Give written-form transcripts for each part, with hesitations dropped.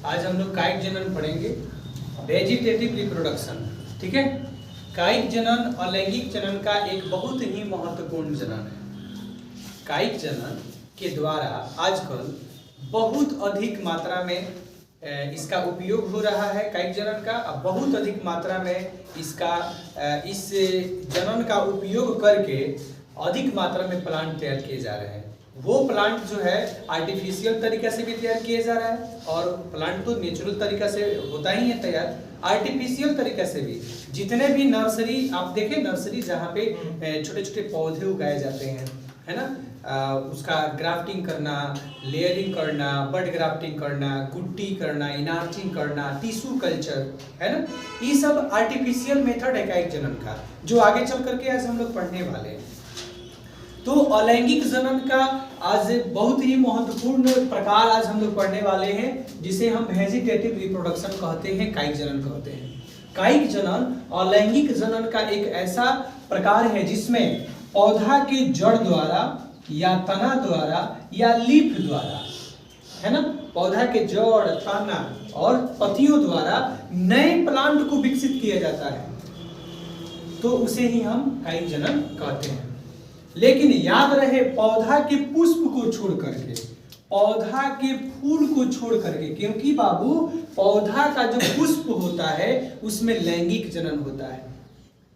आज हम लोग कायिक जनन पढ़ेंगे, वेजिटेटिव रिप्रोडक्शन। ठीक है, कायिक जनन और लैंगिक जनन का एक बहुत ही महत्वपूर्ण जनन है। कायिक जनन के द्वारा आजकल बहुत अधिक मात्रा में इसका उपयोग हो रहा है। कायिक जनन का बहुत अधिक मात्रा में इसका इस जनन का उपयोग करके अधिक मात्रा में प्लांट तैयार किए जा रहे हैं। वो प्लांट जो है आर्टिफिशियल तरीका से भी तैयार किया जा रहा है, और प्लांट तो नेचुरल तरीका से होता ही है तैयार, आर्टिफिशियल तरीका से भी। जितने भी नर्सरी आप देखें, नर्सरी जहाँ पे छोटे छोटे पौधे उगाए जाते हैं, है ना, उसका ग्राफ्टिंग करना, लेयरिंग करना, बड ग्राफ्टिंग करना, गुट्टी करना, इनार्चिंग करना, टिश्यू कल्चर, है ना, ये सब आर्टिफिशियल मेथड है कायिक जनन का, जो आगे चल करके आज हम लोग पढ़ने वाले हैं। तो अलैंगिक जनन का आज बहुत ही महत्वपूर्ण प्रकार आज हम लोग पढ़ने वाले हैं, जिसे हम वेजिटेटिव रिप्रोडक्शन कहते हैं, कायिक जनन कहते हैं। कायिक जनन अलैंगिक जनन का एक ऐसा प्रकार है जिसमें पौधा के जड़ द्वारा या तना द्वारा या लीफ द्वारा, है ना, पौधा के जड़, तना और पत्तियों द्वारा नए प्लांट को विकसित किया जाता है, तो उसे ही हम कायिक जनन कहते हैं। लेकिन याद रहे, पौधा के पुष्प को छोड़ करके, पौधा के फूल को छोड़ करके, क्योंकि बाबू पौधा का जो पुष्प होता है उसमें लैंगिक जनन होता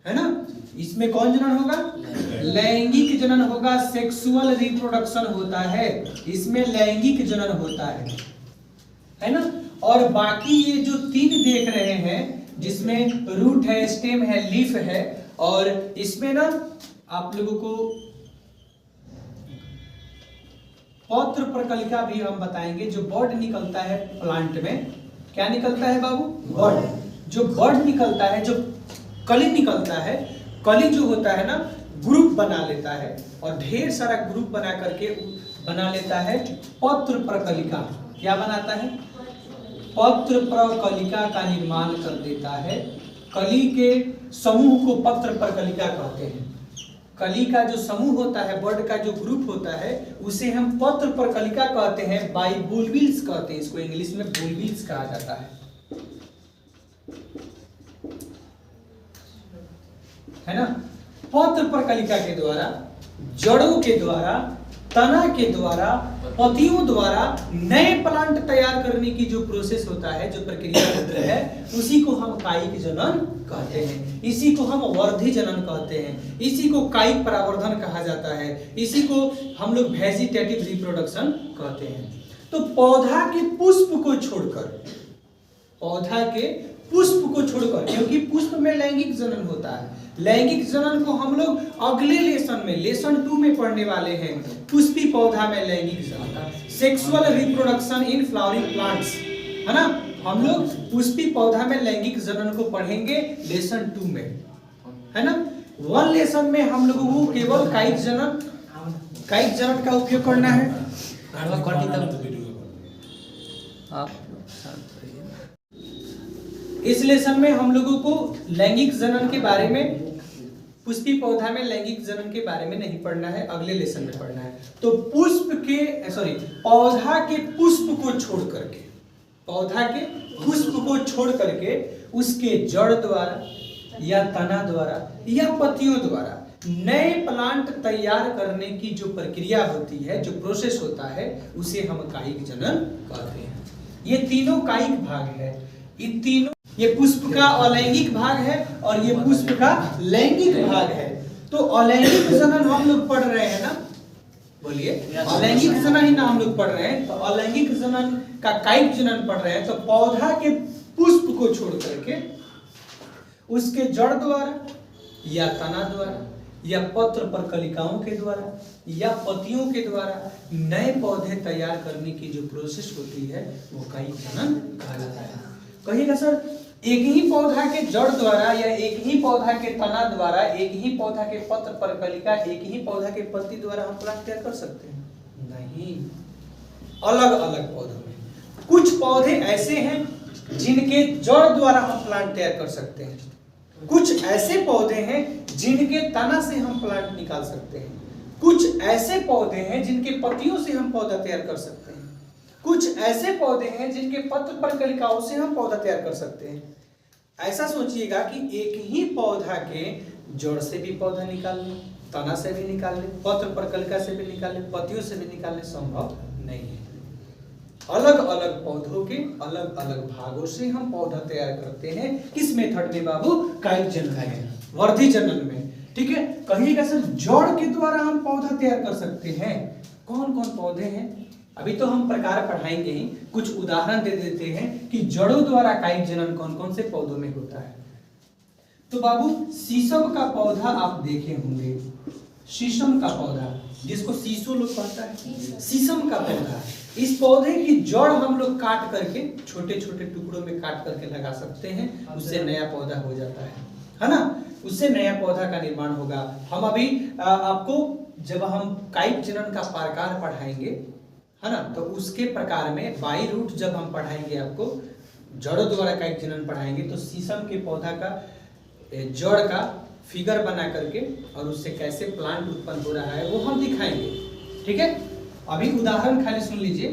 है ना। इसमें कौन जनन होगा? लैंगिक जनन होगा, सेक्सुअल रिप्रोडक्शन होता है, इसमें लैंगिक जनन होता है ना। और बाकी ये जो तीन देख रहे हैं, जिसमें रूट है, स्टेम है, लीफ है, और इसमें ना आप लोगों को पत्र प्रकलिका भी हम बताएंगे। जो बर्ड निकलता है प्लांट में, क्या निकलता है बाबू? बर्ड। जो बर्ड निकलता है, जो कली निकलता है, कली जो होता है ना, ग्रुप बना लेता है, और ढेर सारा ग्रुप बना करके बना लेता है पत्र प्रकलिका। क्या बनाता है? पत्र प्रकलिका का निर्माण कर देता है। कली के समूह को पत्र प्रकलिका कहते हैं। कली का जो समूह होता है, बर्ड का जो ग्रुप होता है, उसे हम पत्र प्रकलिका कहते हैं, बाइबुलबिल्स कहते हैं, इसको इंग्लिश में बुलबिल्स कहा जाता है ना। पत्र प्रकलिका के द्वारा, जड़ों के द्वारा, तना के द्वारा, पत्तियों द्वारा नए प्लांट तैयार करने की जो प्रोसेस होता है, जो प्रक्रिया होती है, उसी को हम कायिक जनन कहते हैं। इसी को हम वर्धी जनन कहते हैं, इसी को कायिक परावर्धन कहा जाता है, इसी को हम लोग वेजिटेटिव रिप्रोडक्शन कहते हैं। तो पौधा के पुष्प को छोड़कर, पौधा के पुष्प को छोड़कर, क्योंकि पुष्प में लैंगिक जनन होता है, लैंगिक जनन को हम लोग अगले लेसन में, लेसन 2 में पढ़ने वाले हैं। पुष्पी पौधा में लैंगिक जनन, sexual reproduction in flowering plants, है ना। हम लोग पुष्पी पौधा में लैंगिक जनन को पढ़ेंगे लेसन 2 में, है ना। 1 लेसन में हम लोगों को केवल कायिक जनन का उपयोग करना है। इस लेसन में हम लोगों को लैंगिक जनन के बारे में, पुष्पी पौधा में लैंगिक जनन के बारे में नहीं पढ़ना है, अगले लेसन में पढ़ना है। तो पौधा के पुष्प को छोड़ करके, पौधा के पुष्प को छोड़ करके उसके जड़ द्वारा या तना द्वारा या पत्तियों द्वारा नए प्लांट तैयार करने की जो प्रक्रिया होती है, जो प्रोसेस होता है, उसे हम कायिक जनन कहते हैं। ये तीनों कायिक भाग है। इन तीनों, ये पुष्प का अलैंगिक भाग है और ये पुष्प का लैंगिक भाग है। तो अलैंगिक जनन हम लोग पढ़ रहे हैं ना, बोलिए, अलैंगिक जनन ही ना हम लोग पढ़ रहे हैं। तो अलैंगिक जनन का कायिक जनन पढ़ रहे हैं। तो पौधा के पुष्प को छोड़ करके उसके जड़ द्वारा या तना द्वारा या पत्र प्रकलिकाओं के द्वारा या पत्तियों के द्वारा नए पौधे तैयार करने की जो प्रोसेस होती है, वो कायिक जनन कहा जाता है। कहिएगा सर, एक ही पौधा के जड़ द्वारा या एक ही पौधा के तना द्वारा, एक ही पौधा के पत्र प्रकलिका, एक ही पौधा के पत्ती द्वारा हम प्लांट तैयार कर सकते हैं? नहीं, अलग अलग पौधों में। कुछ पौधे ऐसे हैं जिनके जड़ द्वारा हम प्लांट तैयार कर सकते हैं, कुछ ऐसे पौधे हैं जिनके तना से हम प्लांट निकाल सकते हैं, कुछ ऐसे पौधे हैं जिनके पत्तियों से हम पौधा तैयार कर सकते हैं, कुछ ऐसे पौधे हैं जिनके पत्र पर कलिकाओं से हम पौधा तैयार कर सकते हैं। ऐसा सोचिएगा कि एक ही पौधा के जड़ से भी पौधा निकाल लें, तना से भी निकाल लें, पत्र पर कलिका से भी निकाल लें, पत्तियों से भी निकालने संभव नहीं है। अलग अलग पौधों के अलग अलग भागों से हम पौधा तैयार करते हैं। किस मेथड में बाबू? कायिक जनन में, वर्धी जनन में। ठीक है, कहिएगा सर जड़ के द्वारा हम पौधा तैयार कर सकते हैं। कौन कौन पौधे हैं? अभी तो हम प्रकार पढ़ाएंगे ही, कुछ उदाहरण दे देते हैं कि जड़ों द्वारा कायिक जनन कौन कौन से पौधों में होता है। तो बाबू शीशम का पौधा आप देखे होंगे, शीशम का पौधा जिसको शीशो लोग कहता है, शीशम का पौधा। इस पौधे की जड़ हम लोग काट करके छोटे छोटे टुकड़ों में काट करके लगा सकते हैं, उससे नया पौधा हो जाता है ना, उससे नया पौधा का निर्माण होगा। हम अभी आपको जब हम कायिक जनन का प्रकार पढ़ाएंगे, है ना, तो उसके प्रकार में बाई रूट जब हम पढ़ाएंगे आपको, जड़ों द्वारा कायिक जनन पढ़ाएंगे, तो शीशम के पौधा का जड़ का फिगर बना करके और उससे कैसे प्लांट उत्पन्न हो रहा है वो हम दिखाएंगे। ठीक है, अभी उदाहरण खाली सुन लीजिए।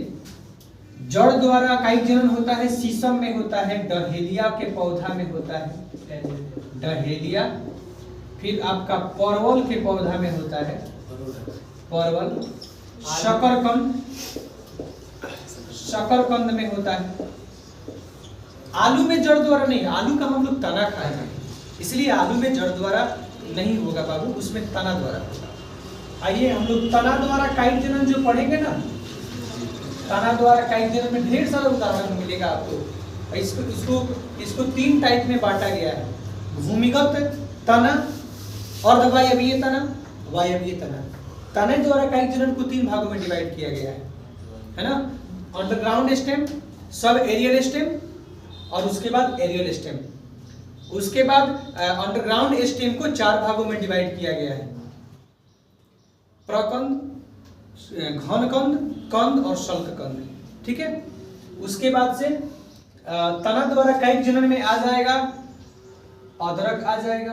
जड़ द्वारा कायिक जनन होता है, शीशम में होता है, डहेलिया के पौधा में होता है, डहेलिया। फिर आपका परवल के पौधा में होता है, परवल। शकरकंद, शकरकंद में होता है। आलू में जड़ द्वारा नहीं, आलू का हम लोग तना खाएंगे, इसलिए आलू में जड़ द्वारा नहीं होगा बाबू, उसमें तना द्वारा होगा। आइए हम लोग तना द्वारा कायिक जनन जो पढ़ेंगे ना, तना द्वारा कायिक जनन में ढेर सारा उदाहरण मिलेगा आपको। इसको 3 टाइप में बांटा गया है, भूमिगत तना, अर्धवायवीय तना, वायवीय तना। तने द्वारा कायिक जनन को 3 भागों में डिवाइड किया गया है ना, अंडरग्राउंड स्टेम, सब एरियल स्टेम और उसके बाद एरियल स्टेम। उसके बाद अंडरग्राउंड स्टेम को 4 भागों में डिवाइड किया गया है, प्रकंद, घनकंद, कंद और शल्ककंद। ठीक है, उसके बाद से तना द्वारा कायिक जनन में आ जाएगा अदरक, आ जाएगा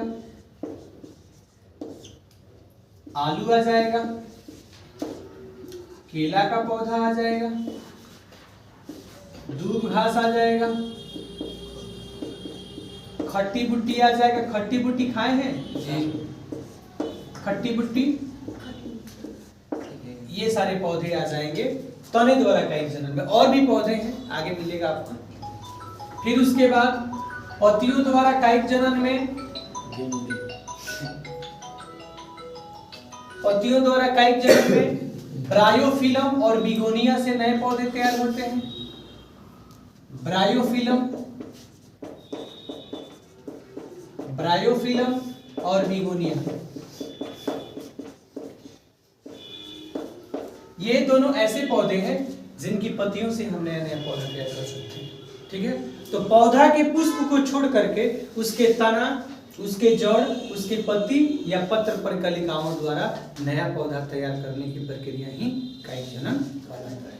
आलू, आ जाएगा केला का पौधा, आ जाएगा दूब घास, आ जाएगा खट्टी बुट्टी, आ जाएगा। खट्टी बुट्टी खाए हैं? खट्टी बुट्टी, ये सारे पौधे आ जाएंगे तने द्वारा कायिक जनन में। और भी पौधे हैं, आगे मिलेगा आपको। फिर उसके बाद पत्तियों द्वारा कायिक जनन में, पत्तियों द्वारा कायिक जनन में ब्रायोफिलम और बिगोनिया से नए पौधे तैयार होते हैं। ब्रायोफिलम, ब्रायोफिलम और बिगोनिया, ये दोनों ऐसे पौधे हैं जिनकी पत्तियों से हम नया नया पौधा तैयार कर सकते हैं। ठीक है, तो पौधा के पुष्प को छोड़ करके उसके तना, उसके जड़, उसके पत्ती या पत्र पर कलिकाओं द्वारा नया पौधा तैयार करने की प्रक्रिया ही कायिक जनन कहलाता है।